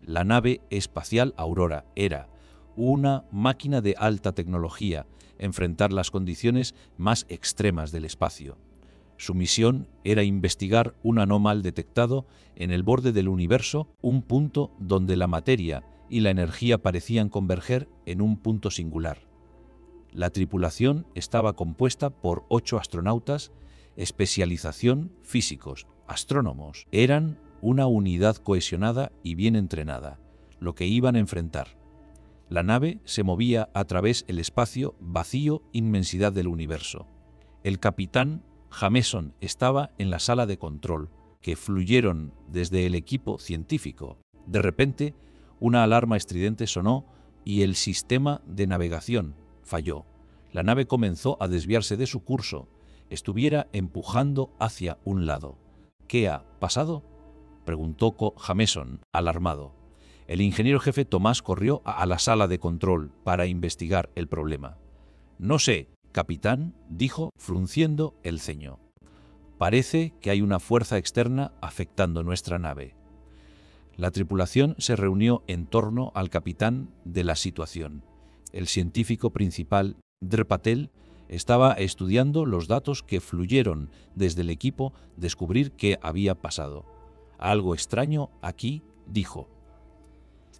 La nave espacial Aurora era una máquina de alta tecnología, enfrentar las condiciones más extremas del espacio. Su misión era investigar un anómalo detectado en el borde del universo, un punto donde la materia y la energía parecían converger en un punto singular. La tripulación estaba compuesta por 8 astronautas, especialización físicos, astrónomos. Eran una unidad cohesionada y bien entrenada, lo que iban a enfrentar. La nave se movía a través del espacio vacío, inmensidad del universo. El capitán Jameson estaba en la sala de control, que fluyeron desde el equipo científico. De repente, una alarma estridente sonó y el sistema de navegación falló. La nave comenzó a desviarse de su curso, estuviera empujando hacia un lado. ¿Qué ha pasado?, preguntó Jameson, alarmado. El ingeniero jefe Tomás corrió a la sala de control para investigar el problema. «No sé, capitán», dijo, frunciendo el ceño. «Parece que hay una fuerza externa afectando nuestra nave». La tripulación se reunió en torno al capitán de la situación. El científico principal, Dr. Patel, estaba estudiando los datos que fluyeron desde el equipo, descubrir qué había pasado. «Algo extraño aquí», dijo.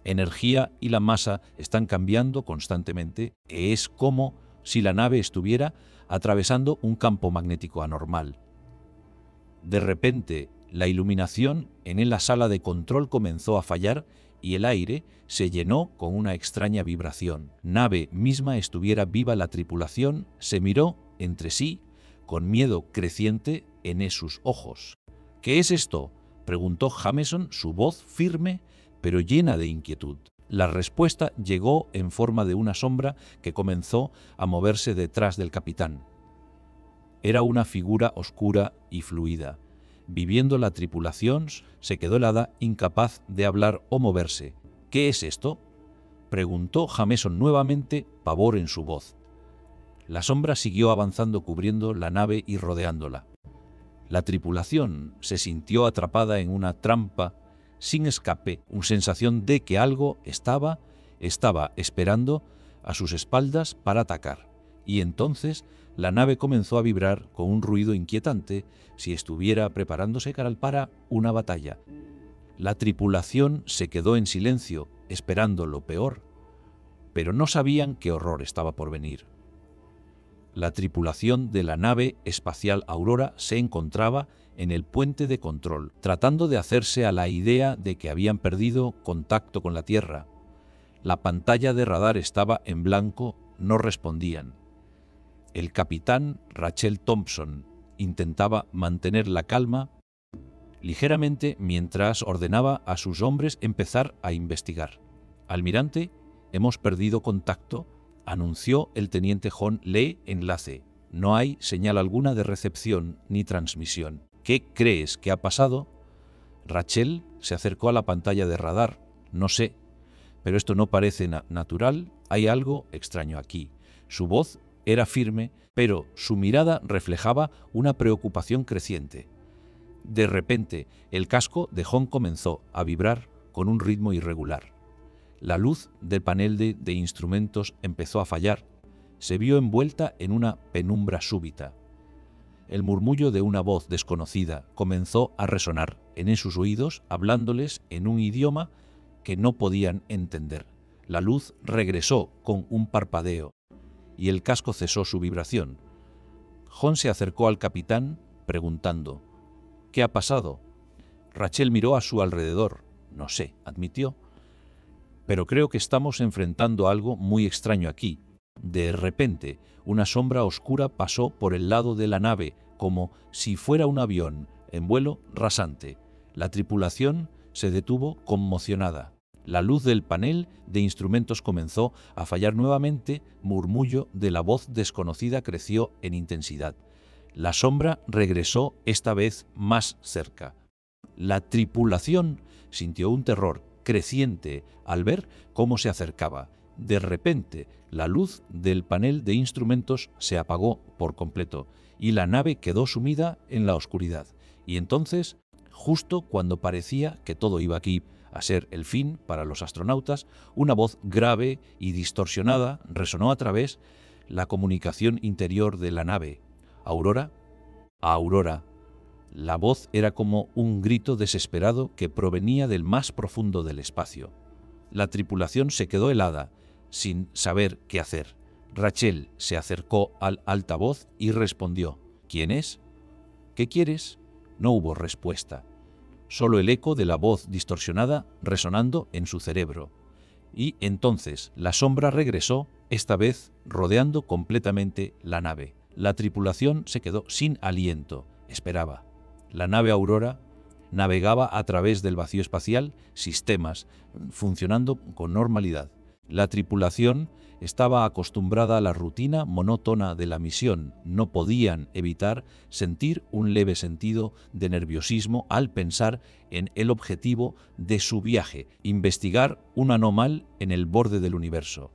«Energía y la masa están cambiando constantemente. Es como si la nave estuviera atravesando un campo magnético anormal». De repente, la iluminación en la sala de control comenzó a fallar y el aire se llenó con una extraña vibración. Nave misma estuviera viva, la tripulación se miró entre sí con miedo creciente en sus ojos. «¿Qué es esto?», preguntó Jameson, su voz firme pero llena de inquietud. La respuesta llegó en forma de una sombra que comenzó a moverse detrás del capitán. Era una figura oscura y fluida. Viviendo la tripulación, se quedó helada, incapaz de hablar o moverse. «¿Qué es esto?», preguntó Jameson nuevamente, pavor en su voz. La sombra siguió avanzando, cubriendo la nave y rodeándola. La tripulación se sintió atrapada en una trampa sin escape, una sensación de que algo estaba esperando a sus espaldas para atacar. Y entonces la nave comenzó a vibrar con un ruido inquietante, si estuviera preparándose para una batalla. La tripulación se quedó en silencio, esperando lo peor, pero no sabían qué horror estaba por venir. La tripulación de la nave espacial Aurora se encontraba en el puente de control, tratando de hacerse a la idea de que habían perdido contacto con la Tierra. La pantalla de radar estaba en blanco, no respondían. El capitán Rachel Thompson intentaba mantener la calma ligeramente mientras ordenaba a sus hombres empezar a investigar. «Almirante, hemos perdido contacto», anunció el teniente John Lee. «Enlace. No hay señal alguna de recepción ni transmisión». «¿Qué crees que ha pasado?». Rachel se acercó a la pantalla de radar. «No sé, pero esto no parece natural. Hay algo extraño aquí». Su voz era firme, pero su mirada reflejaba una preocupación creciente. De repente, el casco de John comenzó a vibrar con un ritmo irregular. La luz del panel de instrumentos empezó a fallar. Se vio envuelta en una penumbra súbita. El murmullo de una voz desconocida comenzó a resonar en sus oídos, hablándoles en un idioma que no podían entender. La luz regresó con un parpadeo y el casco cesó su vibración. John se acercó al capitán preguntando: «¿Qué ha pasado?». Rachel miró a su alrededor. «No sé», admitió, «pero creo que estamos enfrentando algo muy extraño aquí». De repente, una sombra oscura pasó por el lado de la nave, como si fuera un avión en vuelo rasante. La tripulación se detuvo conmocionada. La luz del panel de instrumentos comenzó a fallar nuevamente. Murmullo de la voz desconocida creció en intensidad. La sombra regresó, esta vez más cerca. La tripulación sintió un terror creciente al ver cómo se acercaba. De repente, la luz del panel de instrumentos se apagó por completo y la nave quedó sumida en la oscuridad. Y entonces, justo cuando parecía que todo iba aquí a ser el fin para los astronautas, una voz grave y distorsionada resonó a través la comunicación interior de la nave. «¿Aurora? Aurora». La voz era como un grito desesperado que provenía del más profundo del espacio. La tripulación se quedó helada, sin saber qué hacer. Rachel se acercó al altavoz y respondió: «¿Quién es? ¿Qué quieres?». No hubo respuesta, solo el eco de la voz distorsionada resonando en su cerebro. Y entonces la sombra regresó, esta vez rodeando completamente la nave. La tripulación se quedó sin aliento, esperaba. La nave Aurora navegaba a través del vacío espacial, sistemas funcionando con normalidad. La tripulación estaba acostumbrada a la rutina monótona de la misión. No podían evitar sentir un leve sentido de nerviosismo al pensar en el objetivo de su viaje: investigar un anomal en el borde del universo.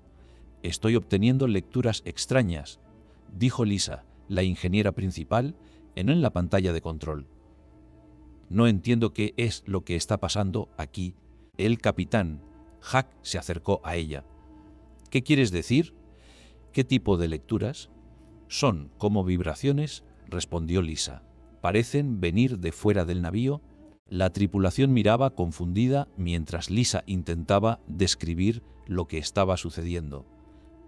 «Estoy obteniendo lecturas extrañas», dijo Lisa, la ingeniera principal, en la pantalla de control. «No entiendo qué es lo que está pasando aquí». El capitán Hack se acercó a ella. «¿Qué quieres decir? ¿Qué tipo de lecturas?». «Son como vibraciones», respondió Lisa. «Parecen venir de fuera del navío». La tripulación miraba confundida mientras Lisa intentaba describir lo que estaba sucediendo.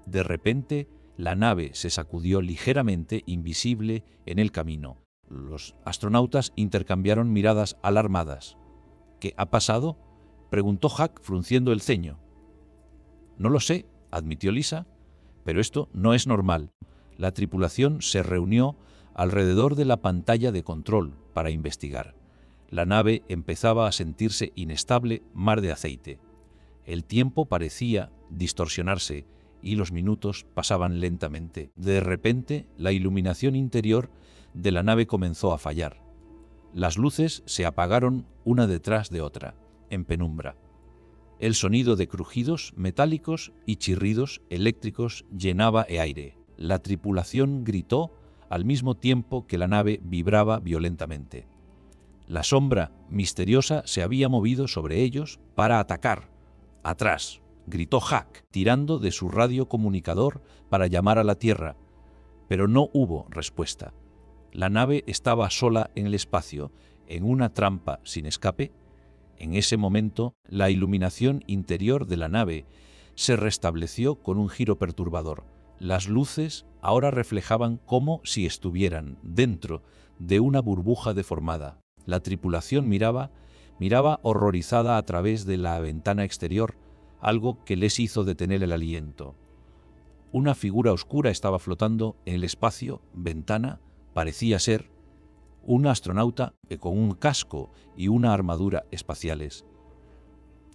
De repente, la nave se sacudió ligeramente, invisible en el camino. Los astronautas intercambiaron miradas alarmadas. «¿Qué ha pasado?», preguntó Hack frunciendo el ceño. «No lo sé», admitió Lisa, «pero esto no es normal». La tripulación se reunió alrededor de la pantalla de control para investigar. La nave empezaba a sentirse inestable, mar de aceite. El tiempo parecía distorsionarse y los minutos pasaban lentamente. De repente, la iluminación interior de la nave comenzó a fallar. Las luces se apagaron una detrás de otra, en penumbra. El sonido de crujidos metálicos y chirridos eléctricos llenaba el aire. La tripulación gritó al mismo tiempo que la nave vibraba violentamente. La sombra misteriosa se había movido sobre ellos para atacar. «Atrás», gritó Hack, tirando de su radiocomunicador para llamar a la Tierra, pero no hubo respuesta. La nave estaba sola en el espacio, en una trampa sin escape. En ese momento, la iluminación interior de la nave se restableció con un giro perturbador. Las luces ahora reflejaban como si estuvieran dentro de una burbuja deformada. La tripulación miraba horrorizada a través de la ventana exterior, algo que les hizo detener el aliento. Una figura oscura estaba flotando en el espacio. Ventana parecía ser un astronauta con un casco y una armadura espaciales.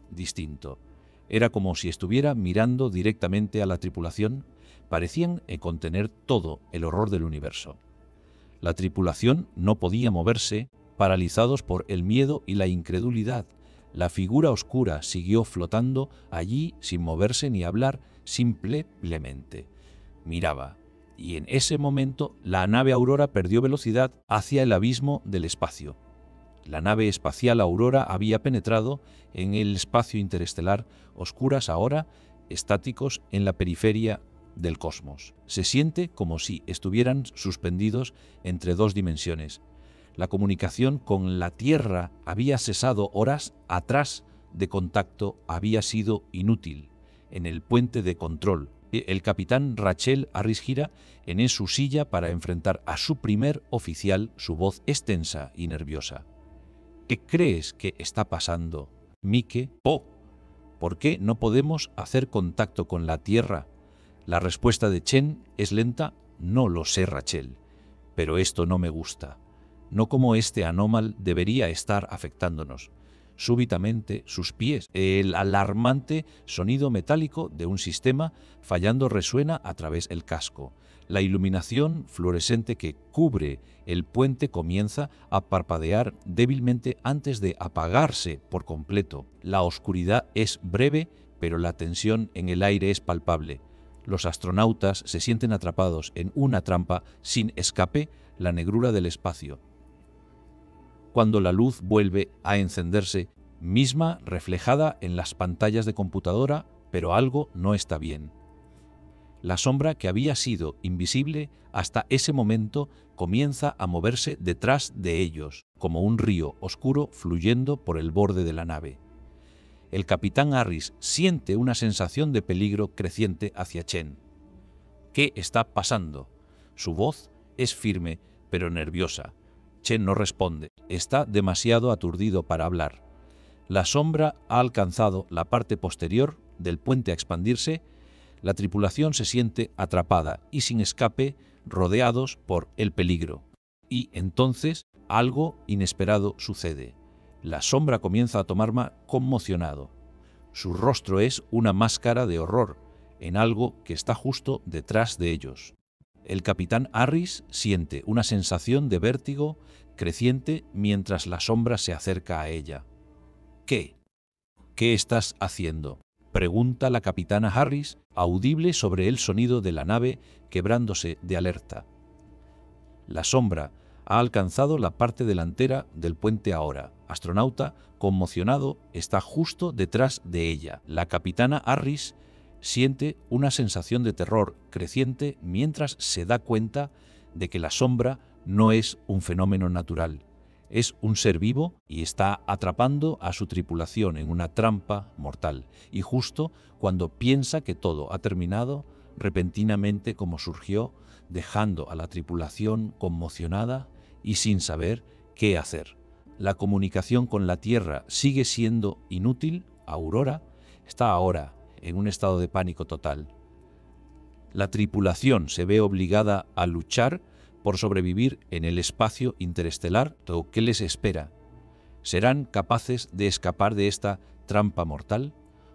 Distinto. Era como si estuviera mirando directamente a la tripulación. Parecían contener todo el horror del universo. La tripulación no podía moverse, paralizados por el miedo y la incredulidad. La figura oscura siguió flotando allí sin moverse ni hablar, simplemente miraba. Y en ese momento la nave Aurora perdió velocidad hacia el abismo del espacio. La nave espacial Aurora había penetrado en el espacio interestelar, oscuras ahora, estáticos en la periferia del cosmos. Se siente como si estuvieran suspendidos entre dos dimensiones. La comunicación con la Tierra había cesado horas atrás de contacto, había sido inútil. En el puente de control, el capitán Rachel Harris gira en su silla para enfrentar a su primer oficial, su voz es tensa y nerviosa. ¿Qué crees que está pasando, Mike? ¿Por qué no podemos hacer contacto con la Tierra? La respuesta de Chen es lenta. No lo sé, Rachel, pero esto no me gusta. No como este anómal debería estar afectándonos. Súbitamente, sus pies, el alarmante sonido metálico de un sistema fallando resuena a través del casco. La iluminación fluorescente que cubre el puente comienza a parpadear débilmente antes de apagarse por completo. La oscuridad es breve, pero la tensión en el aire es palpable. Los astronautas se sienten atrapados en una trampa sin escape, la negrura del espacio. Cuando la luz vuelve a encenderse, misma reflejada en las pantallas de computadora, pero algo no está bien. La sombra que había sido invisible hasta ese momento comienza a moverse detrás de ellos, como un río oscuro fluyendo por el borde de la nave. El capitán Harris siente una sensación de peligro creciente hacia Chen. ¿Qué está pasando? Su voz es firme, pero nerviosa. Chen no responde. Está demasiado aturdido para hablar. La sombra ha alcanzado la parte posterior del puente a expandirse. La tripulación se siente atrapada y sin escape, rodeados por el peligro. Y entonces algo inesperado sucede. La sombra comienza a tomarme conmocionado. Su rostro es una máscara de horror en algo que está justo detrás de ellos. El capitán Harris siente una sensación de vértigo creciente mientras la sombra se acerca a ella. ¿Qué? ¿Qué estás haciendo?, pregunta la capitana Harris, audible sobre el sonido de la nave quebrándose de alerta. La sombra ha alcanzado la parte delantera del puente ahora. Astronauta, conmocionado, está justo detrás de ella. La capitana Harris siente una sensación de terror creciente mientras se da cuenta de que la sombra no es un fenómeno natural. Es un ser vivo y está atrapando a su tripulación en una trampa mortal. Y justo cuando piensa que todo ha terminado, repentinamente como surgió, dejando a la tripulación conmocionada y sin saber qué hacer. La comunicación con la Tierra sigue siendo inútil. Aurora está ahora en un estado de pánico total. La tripulación se ve obligada a luchar por sobrevivir en el espacio interestelar. ¿Qué les espera? ¿Serán capaces de escapar de esta trampa mortal?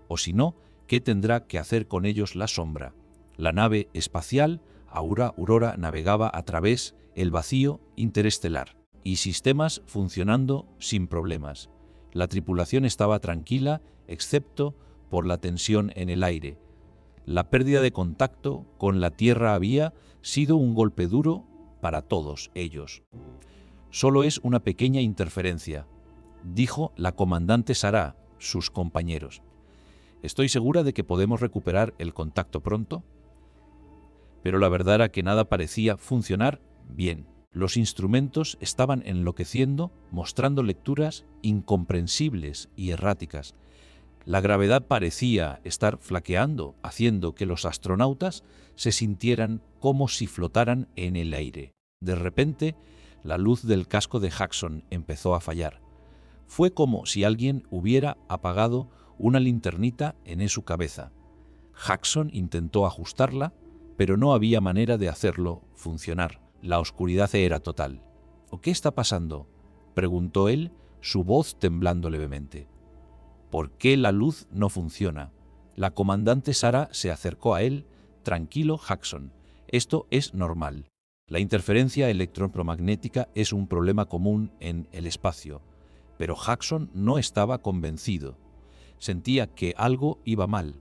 O si no, ¿qué tendrá que hacer con ellos la sombra? La nave espacial Aurora navegaba a través del vacío interestelar y sistemas funcionando sin problemas. La tripulación estaba tranquila, excepto por la tensión en el aire. La pérdida de contacto con la Tierra había sido un golpe duro para todos ellos. Solo es una pequeña interferencia, dijo la comandante Sarah, sus compañeros. Estoy segura de que podemos recuperar el contacto pronto. Pero la verdad era que nada parecía funcionar bien. Los instrumentos estaban enloqueciendo, mostrando lecturas incomprensibles y erráticas. La gravedad parecía estar flaqueando, haciendo que los astronautas se sintieran como si flotaran en el aire. De repente, la luz del casco de Jackson empezó a fallar. Fue como si alguien hubiera apagado una linternita en su cabeza. Jackson intentó ajustarla, pero no había manera de hacerlo funcionar. La oscuridad era total. ¿Qué está pasando?, preguntó él, su voz temblando levemente. ¿Por qué la luz no funciona? La comandante Sarah se acercó a él. Tranquilo, Jackson. Esto es normal. La interferencia electromagnética es un problema común en el espacio. Pero Jackson no estaba convencido. Sentía que algo iba mal.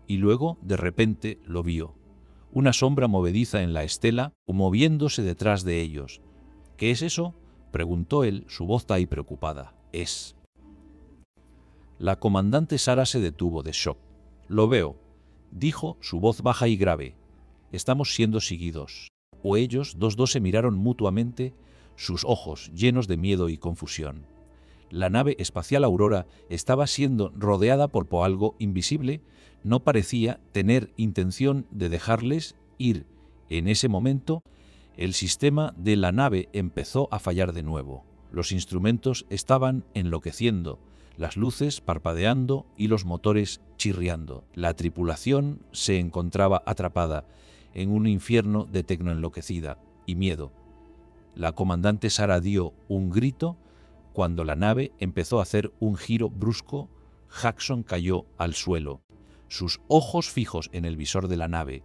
Y luego, de repente, lo vio. Una sombra movediza en la estela, moviéndose detrás de ellos. ¿Qué es eso?, preguntó él, su voz ahí preocupada. La comandante Sarah se detuvo de shock. Lo veo, dijo, su voz baja y grave. Estamos siendo seguidos. Ellos dos se miraron mutuamente, sus ojos llenos de miedo y confusión. La nave espacial Aurora estaba siendo rodeada por algo invisible. No parecía tener intención de dejarles ir. En ese momento, el sistema de la nave empezó a fallar de nuevo. Los instrumentos estaban enloqueciendo, las luces parpadeando y los motores chirriando. La tripulación se encontraba atrapada en un infierno de tecnoenloquecida y miedo. La comandante Sarah dio un grito. Cuando la nave empezó a hacer un giro brusco, Jackson cayó al suelo, sus ojos fijos en el visor de la nave.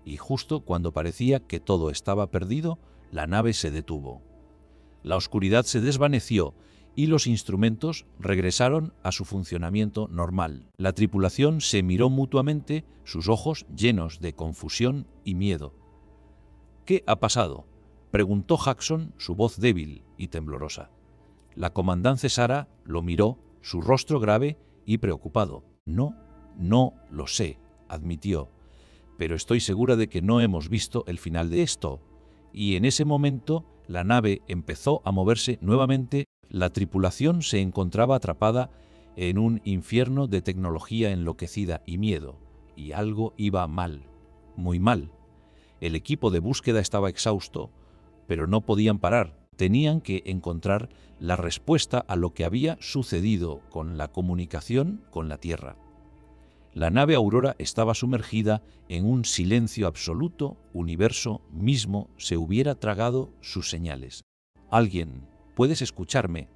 Y justo cuando parecía que todo estaba perdido, la nave se detuvo. La oscuridad se desvaneció y los instrumentos regresaron a su funcionamiento normal. La tripulación se miró mutuamente, sus ojos llenos de confusión y miedo. ¿Qué ha pasado?, preguntó Jackson, su voz débil y temblorosa. La comandante Sarah lo miró su rostro grave y preocupado. No lo sé, admitió, pero estoy segura de que no hemos visto el final de esto. Y en ese momento la nave empezó a moverse nuevamente. La tripulación se encontraba atrapada en un infierno de tecnología enloquecida y miedo, y algo iba mal, muy mal. El equipo de búsqueda estaba exhausto, pero no podían parar. Tenían que encontrar la respuesta a lo que había sucedido con la comunicación con la Tierra. La nave Aurora estaba sumergida en un silencio absoluto. Universo mismo se hubiera tragado sus señales. «Alguien, ¿puedes escucharme?»,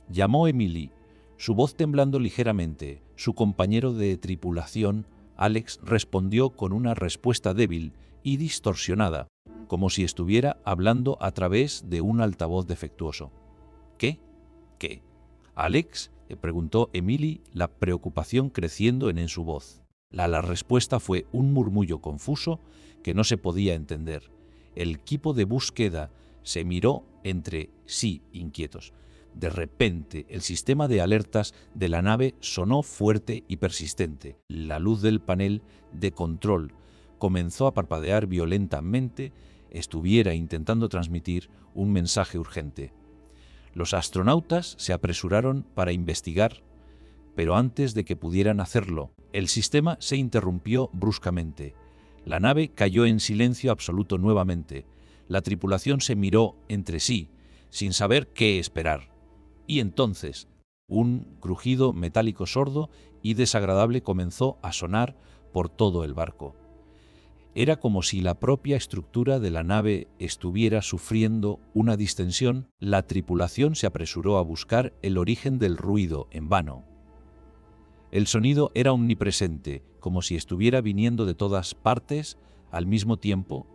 llamó Emily, su voz temblando ligeramente. Su compañero de tripulación, Alex, respondió con una respuesta débil y distorsionada, como si estuviera hablando a través de un altavoz defectuoso. «¿Qué? ¿Qué? ¿Alex?», preguntó Emily, la preocupación creciendo en su voz. La respuesta fue un murmullo confuso que no se podía entender. El equipo de búsqueda se miró entre sí inquietos. De repente, el sistema de alertas de la nave sonó fuerte y persistente. La luz del panel de control comenzó a parpadear violentamente. Estuviera intentando transmitir un mensaje urgente. Los astronautas se apresuraron para investigar, pero antes de que pudieran hacerlo, el sistema se interrumpió bruscamente. La nave cayó en silencio absoluto nuevamente. La tripulación se miró entre sí, sin saber qué esperar. Y entonces, un crujido metálico sordo y desagradable comenzó a sonar por todo el barco. Era como si la propia estructura de la nave estuviera sufriendo una distensión. La tripulación se apresuró a buscar el origen del ruido, en vano. El sonido era omnipresente, como si estuviera viniendo de todas partes al mismo tiempo,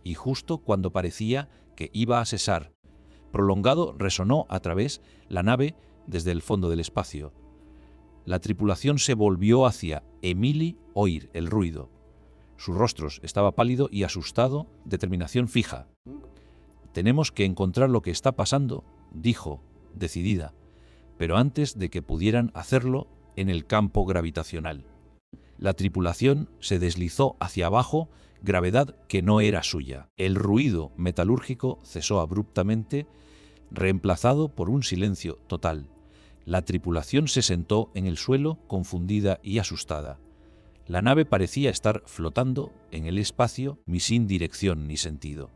y justo cuando parecía que iba a cesar, prolongado resonó a través la nave desde el fondo del espacio. La tripulación se volvió hacia Emily oír el ruido. Su rostro estaba pálido y asustado, determinación fija. «Tenemos que encontrar lo que está pasando», dijo, decidida, pero antes de que pudieran hacerlo, en el campo gravitacional. La tripulación se deslizó hacia abajo, gravedad que no era suya. El ruido metalúrgico cesó abruptamente, reemplazado por un silencio total. La tripulación se sentó en el suelo, confundida y asustada. La nave parecía estar flotando en el espacio, sin dirección ni sentido.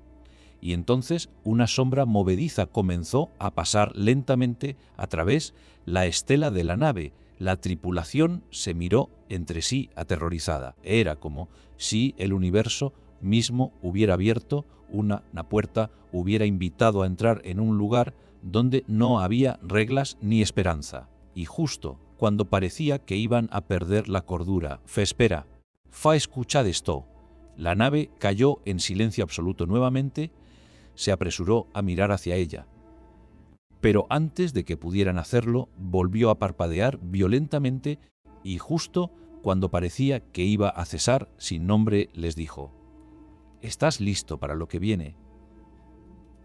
Y entonces una sombra movediza comenzó a pasar lentamente a través la estela de la nave. La tripulación se miró entre sí aterrorizada. Era como si el universo mismo hubiera abierto una puerta, hubiera invitado a entrar en un lugar donde no había reglas ni esperanza. Y justo cuando parecía que iban a perder la cordura, espera, fa escuchad esto. La nave cayó en silencio absoluto nuevamente. Se apresuró a mirar hacia ella. Pero antes de que pudieran hacerlo, volvió a parpadear violentamente y justo cuando parecía que iba a cesar, sin nombre les dijo: «¿Estás listo para lo que viene?».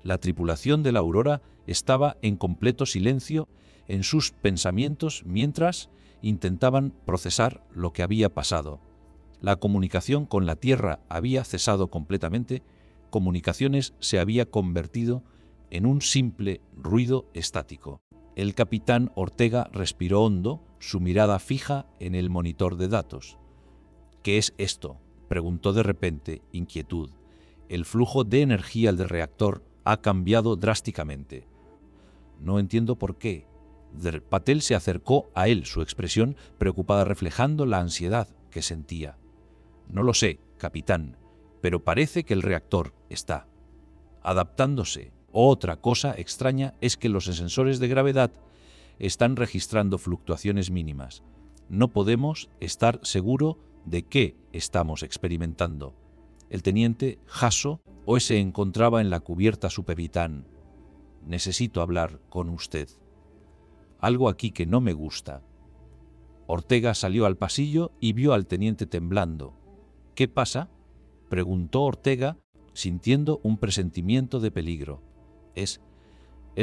La tripulación de la Aurora estaba en completo silencio en sus pensamientos mientras intentaban procesar lo que había pasado. La comunicación con la Tierra había cesado completamente. Comunicaciones se había convertido en un simple ruido estático. El capitán Ortega respiró hondo, su mirada fija en el monitor de datos. «¿Qué es esto?», preguntó de repente, inquietud. «El flujo de energía del reactor ha cambiado drásticamente». «No entiendo por qué». Patel se acercó a él, su expresión preocupada reflejando la ansiedad que sentía. «No lo sé, capitán, pero parece que el reactor está adaptándose. Otra cosa extraña es que los sensores de gravedad están registrando fluctuaciones mínimas. No podemos estar seguros de qué estamos experimentando». El teniente Hasso hoy se encontraba en la cubierta supepitán. «Necesito hablar con usted. Algo aquí que no me gusta». Ortega salió al pasillo y vio al teniente temblando. «¿Qué pasa?», preguntó Ortega, sintiendo un presentimiento de peligro. Es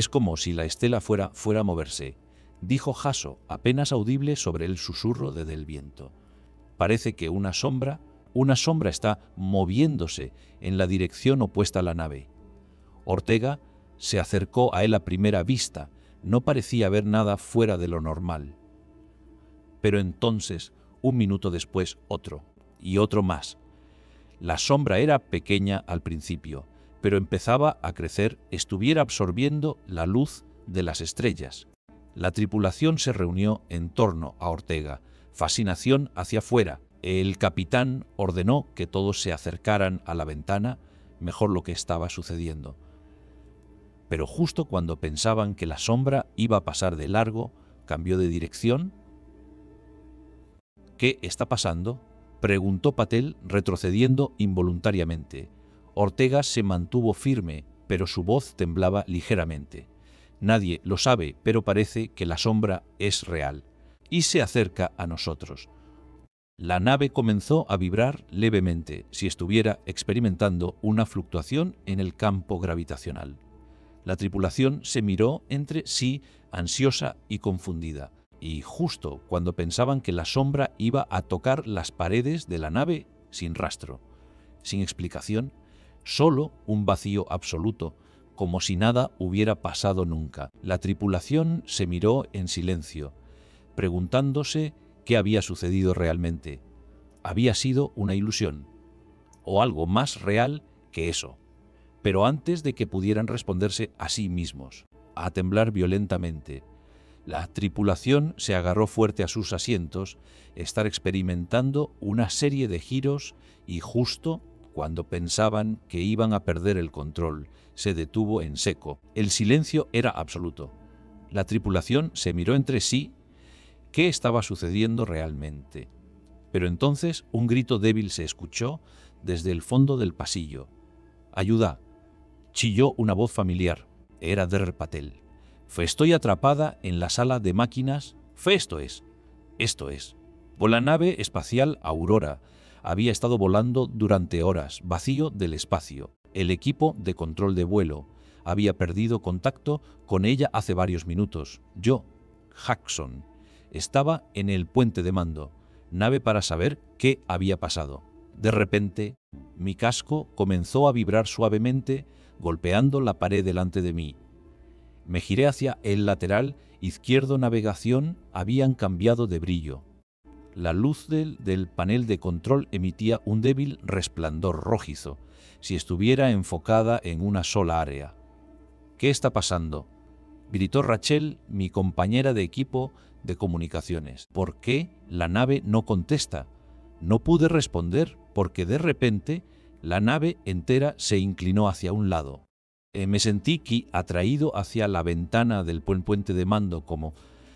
como si la estela fuera a moverse. dijo Hasso, apenas audible sobre el susurro del viento. Parece que una sombra está moviéndose en la dirección opuesta a la nave. Ortega se acercó a él a primera vista. No parecía haber nada fuera de lo normal. Pero entonces, un minuto después, otro, y otro más. La sombra era pequeña al principio, pero empezaba a crecer, estuviera absorbiendo la luz de las estrellas. La tripulación se reunió en torno a Ortega, fascinación hacia afuera. El capitán ordenó que todos se acercaran a la ventana, mejor lo que estaba sucediendo. Pero justo cuando pensaban que la sombra iba a pasar de largo, cambió de dirección. «¿Qué está pasando?», preguntó Patel, retrocediendo involuntariamente. Ortega se mantuvo firme, pero su voz temblaba ligeramente. «Nadie lo sabe, pero parece que la sombra es real y se acerca a nosotros». La nave comenzó a vibrar levemente, si estuviera experimentando una fluctuación en el campo gravitacional. La tripulación se miró entre sí, ansiosa y confundida, y justo cuando pensaban que la sombra iba a tocar las paredes de la nave, sin rastro, sin explicación, solo un vacío absoluto, como si nada hubiera pasado nunca. La tripulación se miró en silencio, preguntándose qué había sucedido realmente. ¿Había sido una ilusión? ¿O algo más real que eso? Pero antes de que pudieran responderse a sí mismos, a temblar violentamente, la tripulación se agarró fuerte a sus asientos, estar experimentando una serie de giros y justo cuando pensaban que iban a perder el control, se detuvo en seco. El silencio era absoluto. La tripulación se miró entre sí. ¿Qué estaba sucediendo realmente? Pero entonces un grito débil se escuchó desde el fondo del pasillo. «¡Ayuda!», chilló una voz familiar. Era Der Patel. «Estoy atrapada en la sala de máquinas». Esto es. La nave espacial Aurora había estado volando durante horas, vacío del espacio. El equipo de control de vuelo había perdido contacto con ella hace varios minutos. Yo, Jackson, estaba en el puente de mando, nave para saber qué había pasado. De repente, mi casco comenzó a vibrar suavemente, golpeando la pared delante de mí. Me giré hacia el lateral izquierdo. Navegación habían cambiado de brillo. La luz del panel de control emitía un débil resplandor rojizo, si estuviera enfocada en una sola área. «¿Qué está pasando?», gritó Rachel, mi compañera de equipo de comunicaciones. «¿Por qué la nave no contesta?». No pude responder porque de repente la nave entera se inclinó hacia un lado. Me sentí atraído hacia la ventana del puente de mando, como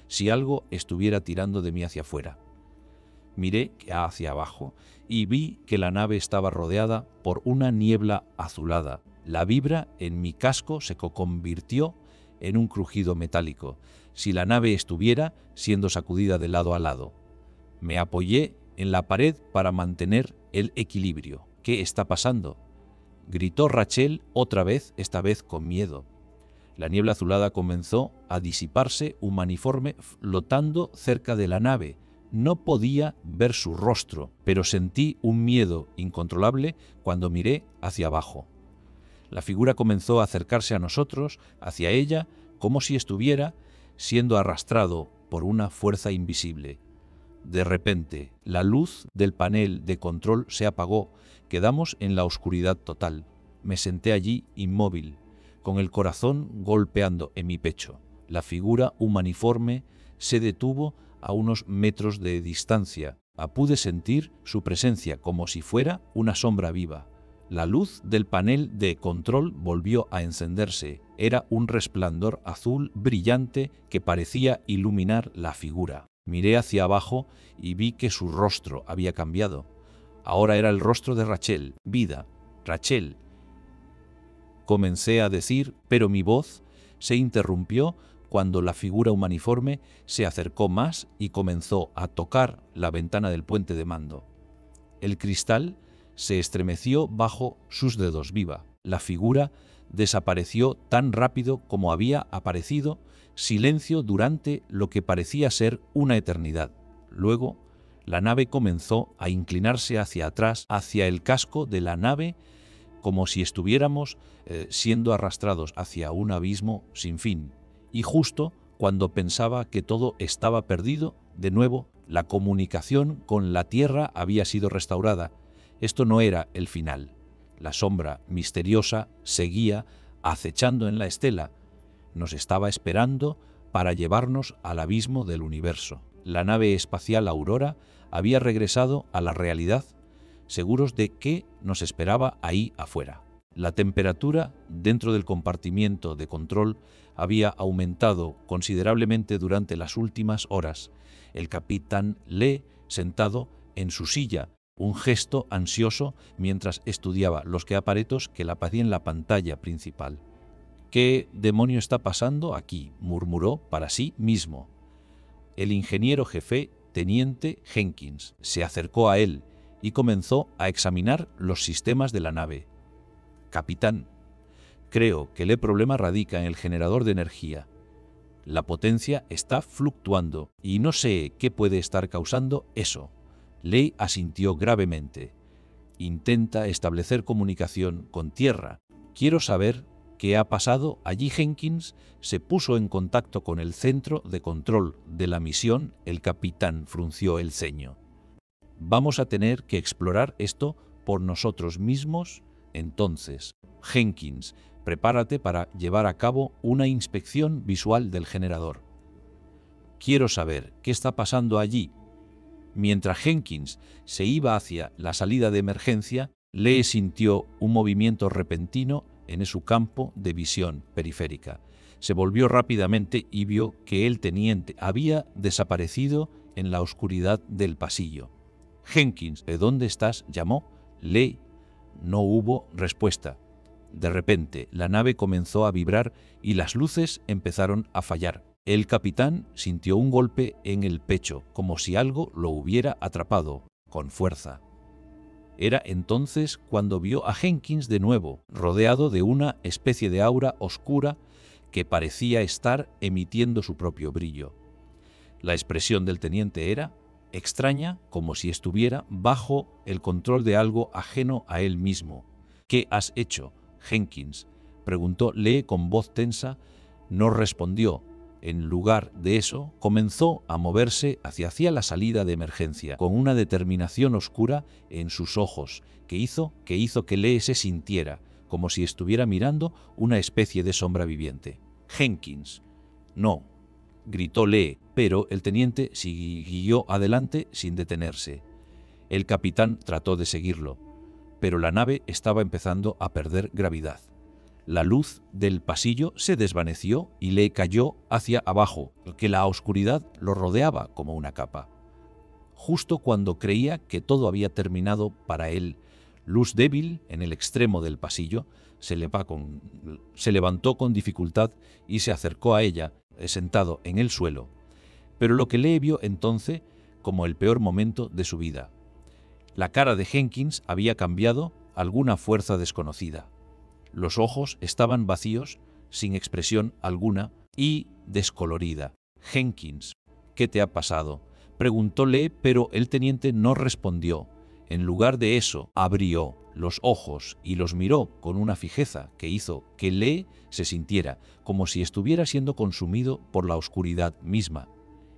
si algo estuviera tirando de mí hacia afuera. Miré hacia abajo y vi que la nave estaba rodeada por una niebla azulada. La vibra en mi casco se convirtió en un crujido metálico, si la nave estuviera siendo sacudida de lado a lado. Me apoyé en la pared para mantener el equilibrio. «¿Qué está pasando?», gritó Rachel otra vez, esta vez con miedo. La niebla azulada comenzó a disiparse, humaniforme, flotando cerca de la nave. No podía ver su rostro, pero sentí un miedo incontrolable cuando miré hacia abajo. La figura comenzó a acercarse a nosotros, hacia ella, como si estuviera siendo arrastrado por una fuerza invisible. De repente, la luz del panel de control se apagó. Quedamos en la oscuridad total. Me senté allí inmóvil, con el corazón golpeando en mi pecho. La figura humaniforme se detuvo a unos metros de distancia. Pude sentir su presencia como si fuera una sombra viva. La luz del panel de control volvió a encenderse. Era un resplandor azul brillante que parecía iluminar la figura. Miré hacia abajo y vi que su rostro había cambiado. Ahora era el rostro de Rachel. «Vida, Rachel», comencé a decir, pero mi voz se interrumpió cuando la figura humaniforme se acercó más y comenzó a tocar la ventana del puente de mando. El cristal se estremeció bajo sus dedos. Viva. La figura desapareció tan rápido como había aparecido, Silencio durante lo que parecía ser una eternidad. Luego, la nave comenzó a inclinarse hacia atrás, hacia el casco de la nave, como si estuviéramos siendo arrastrados hacia un abismo sin fin. Y justo cuando pensaba que todo estaba perdido, de nuevo, la comunicación con la Tierra había sido restaurada. Esto no era el final. La sombra misteriosa seguía acechando en la estela. Nos estaba esperando para llevarnos al abismo del universo. La nave espacial Aurora había regresado a la realidad, seguros de que nos esperaba ahí afuera. La temperatura dentro del compartimiento de control había aumentado considerablemente durante las últimas horas. El capitán Lee, sentado en su silla, un gesto ansioso mientras estudiaba los aparatos que le aparecían en la pantalla principal. «¿Qué demonio está pasando aquí?», murmuró para sí mismo. El ingeniero jefe, teniente Jenkins, se acercó a él y comenzó a examinar los sistemas de la nave. «Capitán, creo que el problema radica en el generador de energía. La potencia está fluctuando y no sé qué puede estar causando eso». Lee asintió gravemente. «Intenta establecer comunicación con Tierra. Quiero saber qué ha pasado allí». Jenkins se puso en contacto con el centro de control de la misión. El capitán frunció el ceño. «Vamos a tener que explorar esto por nosotros mismos entonces. Jenkins, prepárate para llevar a cabo una inspección visual del generador. Quiero saber qué está pasando allí». Mientras Jenkins se iba hacia la salida de emergencia, Lee sintió un movimiento repentino en su campo de visión periférica. Se volvió rápidamente y vio que el teniente había desaparecido en la oscuridad del pasillo. «Jenkins, ¿de dónde estás?», llamó Lee. No hubo respuesta. De repente, la nave comenzó a vibrar y las luces empezaron a fallar. El capitán sintió un golpe en el pecho, como si algo lo hubiera atrapado, con fuerza. Era entonces cuando vio a Jenkins de nuevo, rodeado de una especie de aura oscura que parecía estar emitiendo su propio brillo. La expresión del teniente era extraña, como si estuviera bajo el control de algo ajeno a él mismo. «¿Qué has hecho, Jenkins?», preguntó Lee con voz tensa. No respondió. En lugar de eso, comenzó a moverse hacia la salida de emergencia, con una determinación oscura en sus ojos que hizo que Lee se sintiera como si estuviera mirando una especie de sombra viviente. «Jenkins». «No», gritó Lee, pero el teniente siguió adelante sin detenerse. El capitán trató de seguirlo, pero la nave estaba empezando a perder gravedad. La luz del pasillo se desvaneció y Lee cayó hacia abajo, que la oscuridad lo rodeaba como una capa. Justo cuando creía que todo había terminado para él, luz débil en el extremo del pasillo, se levantó con dificultad y se acercó a ella, sentado en el suelo. Pero lo que Lee vio entonces como el peor momento de su vida. La cara de Jenkins había cambiado alguna fuerza desconocida. Los ojos estaban vacíos, sin expresión alguna y descolorida. «Jenkins, ¿qué te ha pasado?», preguntó Lee, pero el teniente no respondió. En lugar de eso, abrió los ojos y los miró con una fijeza que hizo que Lee se sintiera como si estuviera siendo consumido por la oscuridad misma.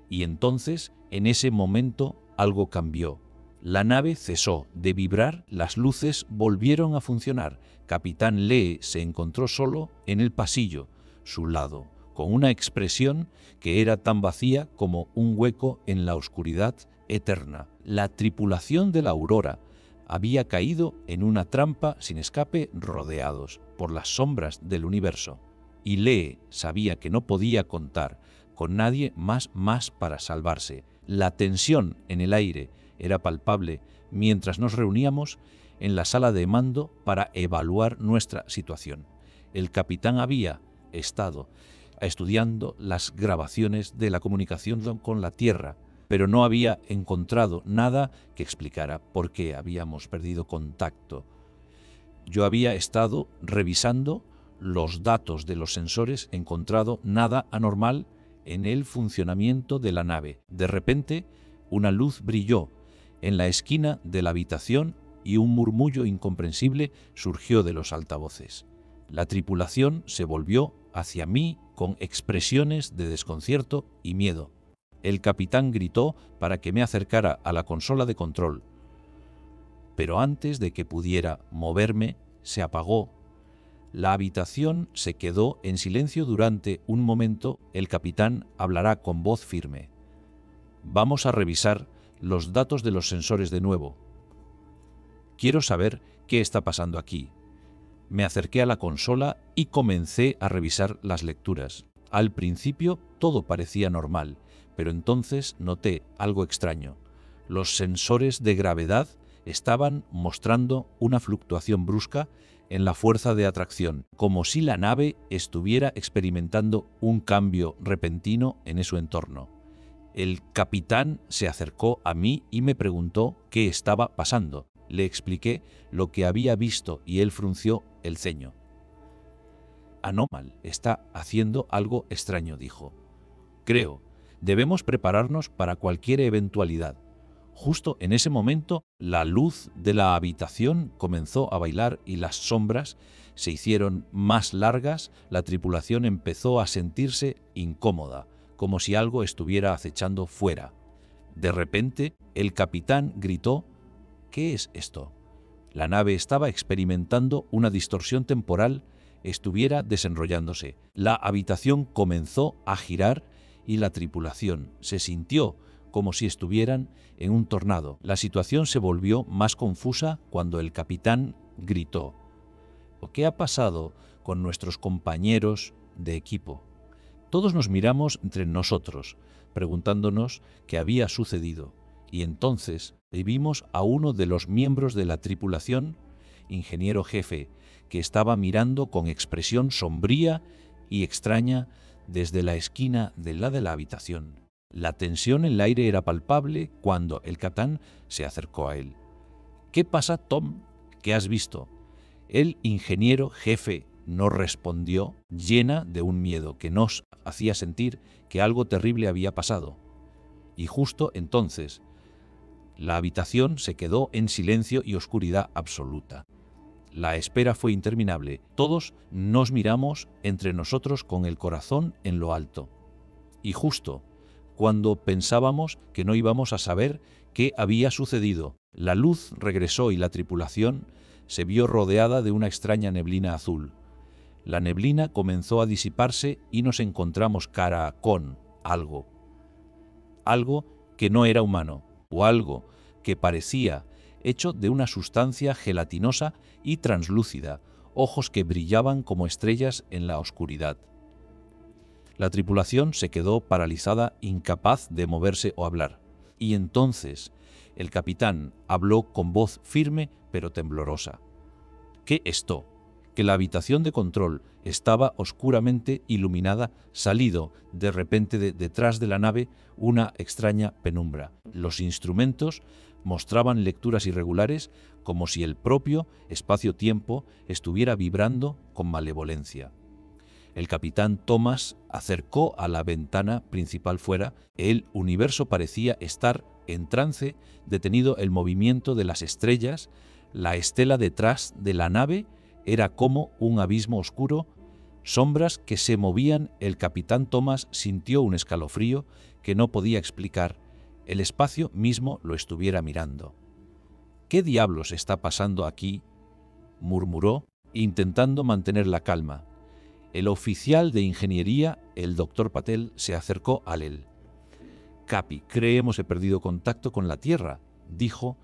Y entonces, en ese momento, algo cambió. La nave cesó de vibrar, las luces volvieron a funcionar. Capitán Lee se encontró solo en el pasillo, su lado, con una expresión que era tan vacía como un hueco en la oscuridad eterna. La tripulación de la Aurora había caído en una trampa sin escape, rodeados por las sombras del universo. Y Lee sabía que no podía contar con nadie más para salvarse. La tensión en el aire era palpable mientras nos reuníamos en la sala de mando para evaluar nuestra situación. El capitán había estado estudiando las grabaciones de la comunicación con la Tierra, pero no había encontrado nada que explicara por qué habíamos perdido contacto. Yo había estado revisando los datos de los sensores encontrado nada anormal en el funcionamiento de la nave. De repente, una luz brilló en la esquina de la habitación y un murmullo incomprensible surgió de los altavoces. La tripulación se volvió hacia mí con expresiones de desconcierto y miedo. El capitán gritó para que me acercara a la consola de control, pero antes de que pudiera moverme, se apagó. La habitación se quedó en silencio durante un momento. El capitán hablará con voz firme. Vamos a revisar los datos de los sensores de nuevo. Quiero saber qué está pasando aquí. Me acerqué a la consola y comencé a revisar las lecturas. Al principio todo parecía normal, pero entonces noté algo extraño. Los sensores de gravedad estaban mostrando una fluctuación brusca en la fuerza de atracción, como si la nave estuviera experimentando un cambio repentino en su entorno. El capitán se acercó a mí y me preguntó qué estaba pasando. Le expliqué lo que había visto y él frunció el ceño. Anómal, está haciendo algo extraño, dijo. Creo, debemos prepararnos para cualquier eventualidad. Justo en ese momento, la luz de la habitación comenzó a bailar y las sombras se hicieron más largas. La tripulación empezó a sentirse incómoda, como si algo estuviera acechando fuera. De repente, el capitán gritó: ¿qué es esto? La nave estaba experimentando una distorsión temporal, estuviera desenrollándose. La habitación comenzó a girar y la tripulación se sintió como si estuvieran en un tornado. La situación se volvió más confusa cuando el capitán gritó: ¿qué ha pasado con nuestros compañeros de equipo? Todos nos miramos entre nosotros, preguntándonos qué había sucedido, y entonces vimos a uno de los miembros de la tripulación, ingeniero jefe, que estaba mirando con expresión sombría y extraña desde la esquina de la habitación. La tensión en el aire era palpable cuando el capitán se acercó a él. ¿Qué pasa, Tom? ¿Qué has visto? El ingeniero jefe no respondió, llena de un miedo que nos hacía sentir que algo terrible había pasado. Y justo entonces, la habitación se quedó en silencio y oscuridad absoluta. La espera fue interminable. Todos nos miramos entre nosotros con el corazón en lo alto. Y justo cuando pensábamos que no íbamos a saber qué había sucedido, la luz regresó y la tripulación se vio rodeada de una extraña neblina azul. La neblina comenzó a disiparse y nos encontramos cara con algo que no era humano, o algo que parecía hecho de una sustancia gelatinosa y translúcida, ojos que brillaban como estrellas en la oscuridad. La tripulación se quedó paralizada, incapaz de moverse o hablar. Y entonces el capitán habló con voz firme pero temblorosa. ¿Qué esto? Que la habitación de control estaba oscuramente iluminada, salido de repente detrás de la nave una extraña penumbra. Los instrumentos mostraban lecturas irregulares, como si el propio espacio-tiempo estuviera vibrando con malevolencia. El capitán Thomas acercó a la ventana principal fuera. El universo parecía estar en trance, detenido el movimiento de las estrellas. La estela detrás de la nave era como un abismo oscuro, sombras que se movían. El capitán Thomas sintió un escalofrío que no podía explicar. El espacio mismo lo estuviera mirando. ¿Qué diablos está pasando aquí?, murmuró, intentando mantener la calma. El oficial de ingeniería, el doctor Patel, se acercó a él. «Capi, creemos he perdido contacto con la Tierra», dijo.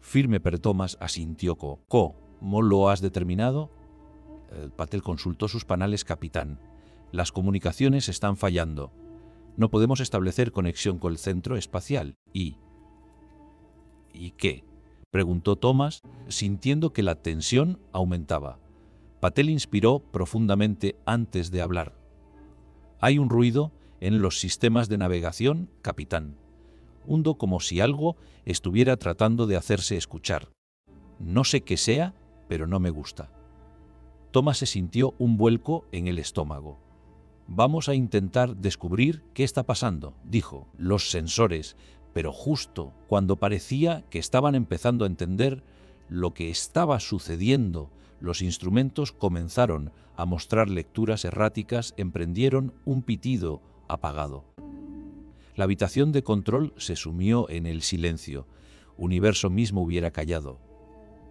Firme pero Thomas asintió. ¿Cómo lo has determinado? Patel consultó sus panales. Capitán, las comunicaciones están fallando. No podemos establecer conexión con el centro espacial. ¿Y qué?, preguntó Thomas, sintiendo que la tensión aumentaba. Patel inspiró profundamente antes de hablar. Hay un ruido en los sistemas de navegación, capitán. Hundo como si algo estuviera tratando de hacerse escuchar. No sé qué sea, pero no me gusta. Thomas se sintió un vuelco en el estómago. «Vamos a intentar descubrir qué está pasando», dijo. Los sensores, pero justo cuando parecía que estaban empezando a entender lo que estaba sucediendo, los instrumentos comenzaron a mostrar lecturas erráticas, emprendieron un pitido apagado. La habitación de control se sumió en el silencio. Universo mismo hubiera callado.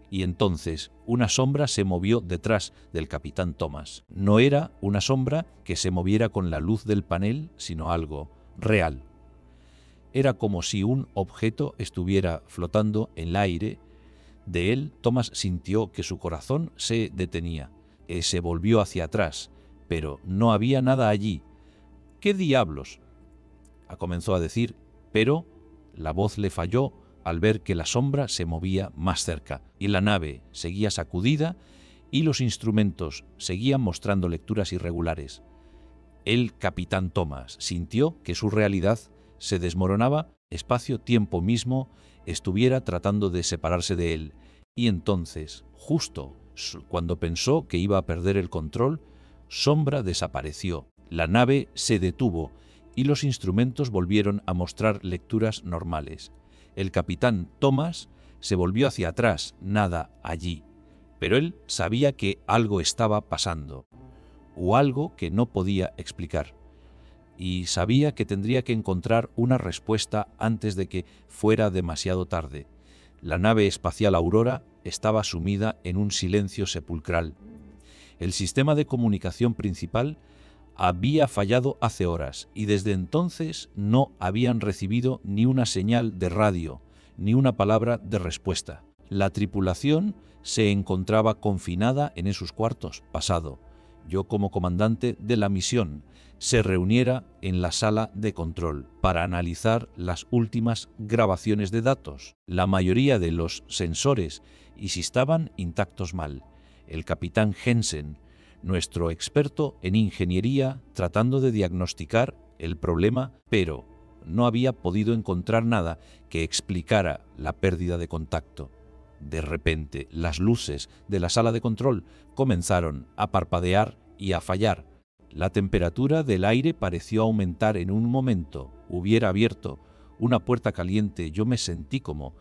Y entonces una sombra se movió detrás del capitán Thomas. No era una sombra que se moviera con la luz del panel, sino algo real. Era como si un objeto estuviera flotando en el aire. De él, Thomas sintió que su corazón se detenía. Se volvió hacia atrás, pero no había nada allí. «¿Qué diablos?», comenzó a decir, pero la voz le falló al ver que la sombra se movía más cerca y la nave seguía sacudida y los instrumentos seguían mostrando lecturas irregulares. El capitán Thomas sintió que su realidad se desmoronaba, espacio-tiempo mismo estuviera tratando de separarse de él. Y entonces, justo cuando pensó que iba a perder el control, sombra desapareció. La nave se detuvo y los instrumentos volvieron a mostrar lecturas normales. El capitán Thomas se volvió hacia atrás, nada allí, pero él sabía que algo estaba pasando, o algo que no podía explicar, y sabía que tendría que encontrar una respuesta antes de que fuera demasiado tarde. La nave espacial Aurora estaba sumida en un silencio sepulcral. El sistema de comunicación principal había fallado hace horas y desde entonces no habían recibido ni una señal de radio, ni una palabra de respuesta. La tripulación se encontraba confinada en esos cuartos. Pasado, yo como comandante de la misión, se reuniera en la sala de control para analizar las últimas grabaciones de datos. La mayoría de los sensores, y si estaban intactos mal. El capitán Jensen, nuestro experto en ingeniería, tratando de diagnosticar el problema, pero no había podido encontrar nada que explicara la pérdida de contacto. De repente, las luces de la sala de control comenzaron a parpadear y a fallar. La temperatura del aire pareció aumentar en un momento. Hubiera abierto una puerta caliente. Yo me sentí como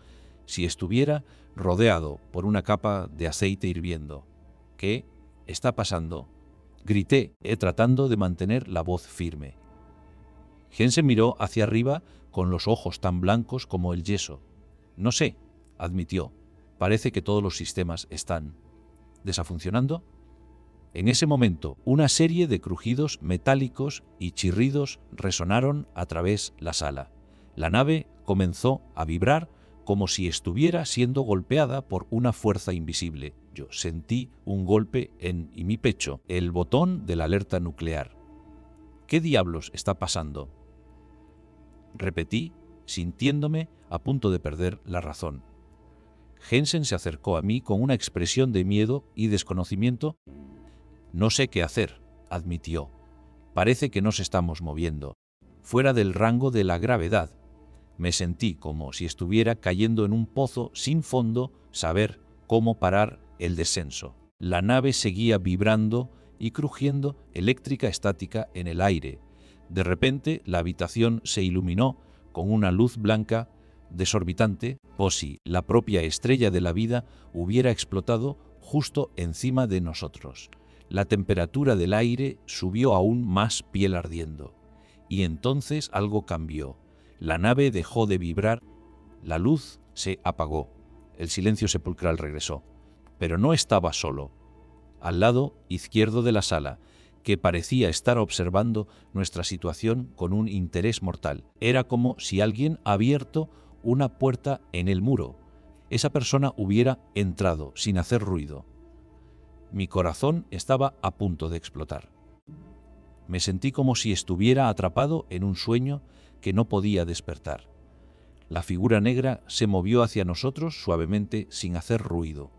si estuviera rodeado por una capa de aceite hirviendo. ¿Qué está pasando?, grité, tratando de mantener la voz firme. Jensen miró hacia arriba con los ojos tan blancos como el yeso. «No sé», admitió. «Parece que todos los sistemas están desafuncionando». En ese momento, una serie de crujidos metálicos y chirridos resonaron a través de la sala. La nave comenzó a vibrar como si estuviera siendo golpeada por una fuerza invisible. Yo sentí un golpe en mi pecho, el botón de la alerta nuclear. «¿Qué diablos está pasando?», repetí, sintiéndome a punto de perder la razón. Jensen se acercó a mí con una expresión de miedo y desconocimiento. «No sé qué hacer», admitió. «Parece que nos estamos moviendo fuera del rango de la gravedad». Me sentí como si estuviera cayendo en un pozo sin fondo, saber cómo parar el descenso. La nave seguía vibrando y crujiendo eléctrica estática en el aire. De repente, la habitación se iluminó con una luz blanca desorbitante, o si la propia estrella de la vida hubiera explotado justo encima de nosotros. La temperatura del aire subió aún más, piel ardiendo. Y entonces algo cambió. La nave dejó de vibrar, la luz se apagó, el silencio sepulcral regresó. Pero no estaba solo. Al lado izquierdo de la sala, que parecía estar observando nuestra situación con un interés mortal. Era como si alguien había abierto una puerta en el muro. Esa persona hubiera entrado sin hacer ruido. Mi corazón estaba a punto de explotar. Me sentí como si estuviera atrapado en un sueño que no podía despertar. La figura negra se movió hacia nosotros suavemente sin hacer ruido.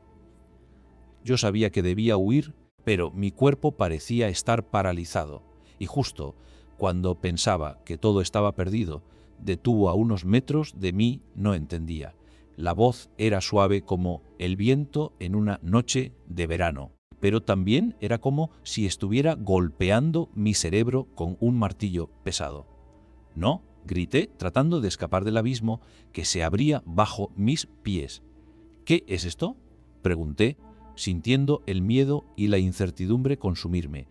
Yo sabía que debía huir, pero mi cuerpo parecía estar paralizado, y justo cuando pensaba que todo estaba perdido, detuvo a unos metros de mí. No entendía. La voz era suave como el viento en una noche de verano. pero también era como si estuviera golpeando mi cerebro con un martillo pesado. «No», grité, tratando de escapar del abismo que se abría bajo mis pies. «¿Qué es esto?», pregunté, sintiendo el miedo y la incertidumbre consumirme.